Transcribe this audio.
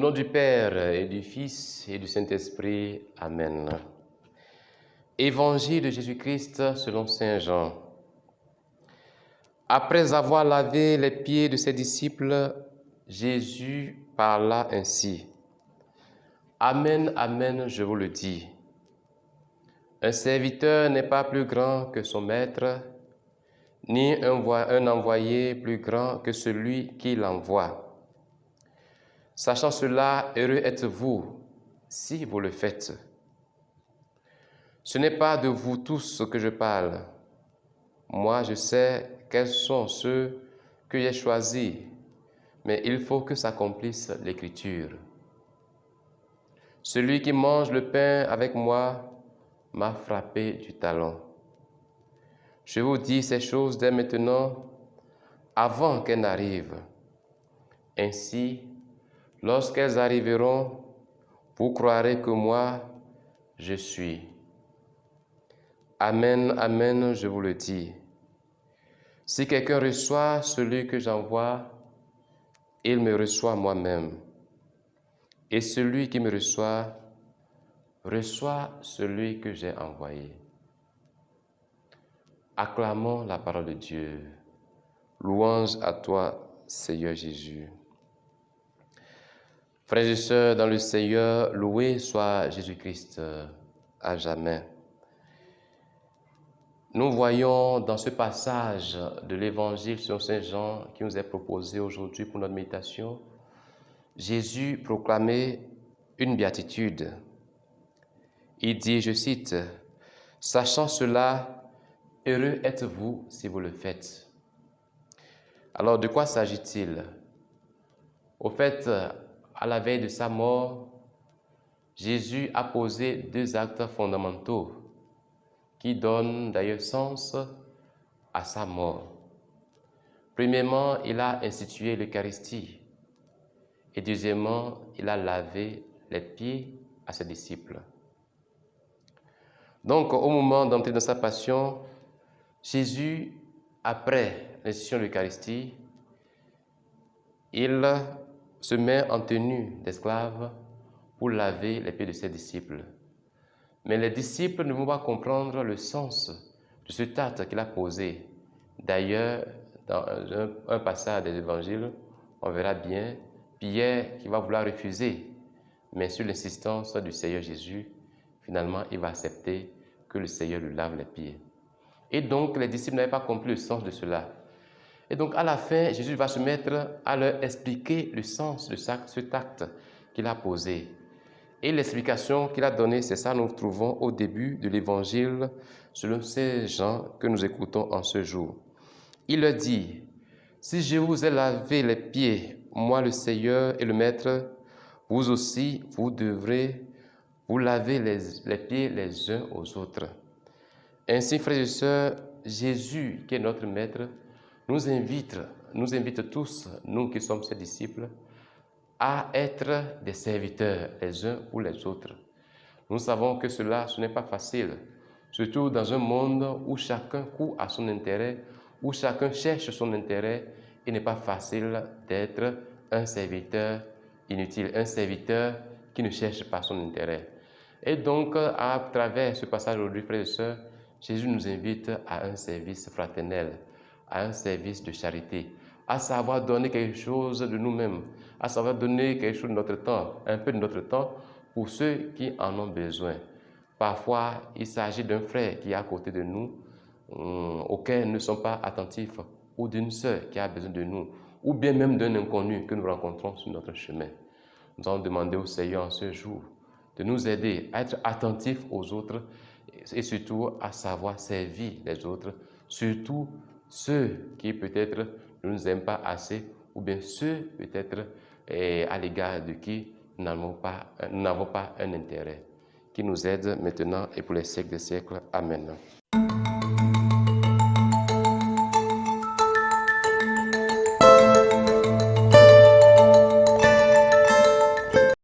nom du Père et du Fils et du Saint-Esprit. Amen. Évangile de Jésus-Christ selon Saint Jean. Après avoir lavé les pieds de ses disciples, Jésus parla ainsi. Amen, amen, je vous le dis. Un serviteur n'est pas plus grand que son maître, ni un envoyé plus grand que celui qui l'envoie. Sachant cela, heureux êtes-vous si vous le faites. Ce n'est pas de vous tous que je parle. Moi, je sais quels sont ceux que j'ai choisis, mais il faut que s'accomplisse l'Écriture. Celui qui mange le pain avec moi m'a frappé du talon. Je vous dis ces choses dès maintenant, avant qu'elles n'arrivent. Ainsi, lorsqu'elles arriveront, vous croirez que moi, je suis. Amen, amen, je vous le dis. Si quelqu'un reçoit celui que j'envoie, il me reçoit moi-même. Et celui qui me reçoit celui que j'ai envoyé. Acclamons la parole de Dieu. Louange à toi, Seigneur Jésus. Frères et sœurs dans le Seigneur, loué soit Jésus-Christ à jamais. Nous voyons dans ce passage de l'Évangile selon Saint Jean qui nous est proposé aujourd'hui pour notre méditation, Jésus proclamait une béatitude. Il dit, je cite, « Sachant cela, heureux êtes-vous si vous le faites. » Alors, de quoi s'agit-il? Au fait, à la veille de sa mort, Jésus a posé deux actes fondamentaux qui donnent d'ailleurs sens à sa mort. Premièrement, il a institué l'Eucharistie et deuxièmement, il a lavé les pieds à ses disciples. Donc, au moment d'entrer dans sa passion, Jésus, après l'institution de l'Eucharistie, il se met en tenue d'esclave pour laver les pieds de ses disciples. Mais les disciples ne vont pas comprendre le sens de cet acte qu'il a posé. D'ailleurs, dans un passage des évangiles, on verra bien Pierre qui va vouloir refuser, mais sur l'insistance du Seigneur Jésus, finalement, il va accepter que le Seigneur lui lave les pieds. Et donc, les disciples n'avaient pas compris le sens de cela. Et donc, à la fin, Jésus va se mettre à leur expliquer le sens de cet acte qu'il a posé. Et l'explication qu'il a donnée, c'est ça, nous trouvons au début de l'Évangile selon Saint Jean que nous écoutons en ce jour. Il leur dit, « Si je vous ai lavé les pieds, moi le Seigneur et le Maître, vous aussi, vous devrez vous laver les pieds les uns aux autres. » Ainsi, frères et sœurs, Jésus, qui est notre Maître, nous invite tous, nous qui sommes ses disciples, à être des serviteurs les uns pour les autres. Nous savons que ce n'est pas facile, surtout dans un monde où chacun court à son intérêt, où chacun cherche son intérêt. Il n'est pas facile d'être un serviteur inutile, un serviteur qui ne cherche pas son intérêt. Et donc, à travers ce passage aujourd'hui, frères et sœurs, Jésus nous invite à un service fraternel, à un service de charité, à savoir donner quelque chose de nous-mêmes, à savoir donner quelque chose de notre temps, un peu de notre temps pour ceux qui en ont besoin. Parfois, il s'agit d'un frère qui est à côté de nous, auquel nous ne sommes pas attentifs, ou d'une sœur qui a besoin de nous, ou bien même d'un inconnu que nous rencontrons sur notre chemin. Nous allons demander au Seigneur en ce jour de nous aider à être attentifs aux autres et surtout à savoir servir les autres, surtout ceux qui peut-être ne nous aiment pas assez, ou bien ceux peut-être à l'égard de qui nous n'avons pas un intérêt. Qui nous aide maintenant et pour les siècles des siècles. Amen.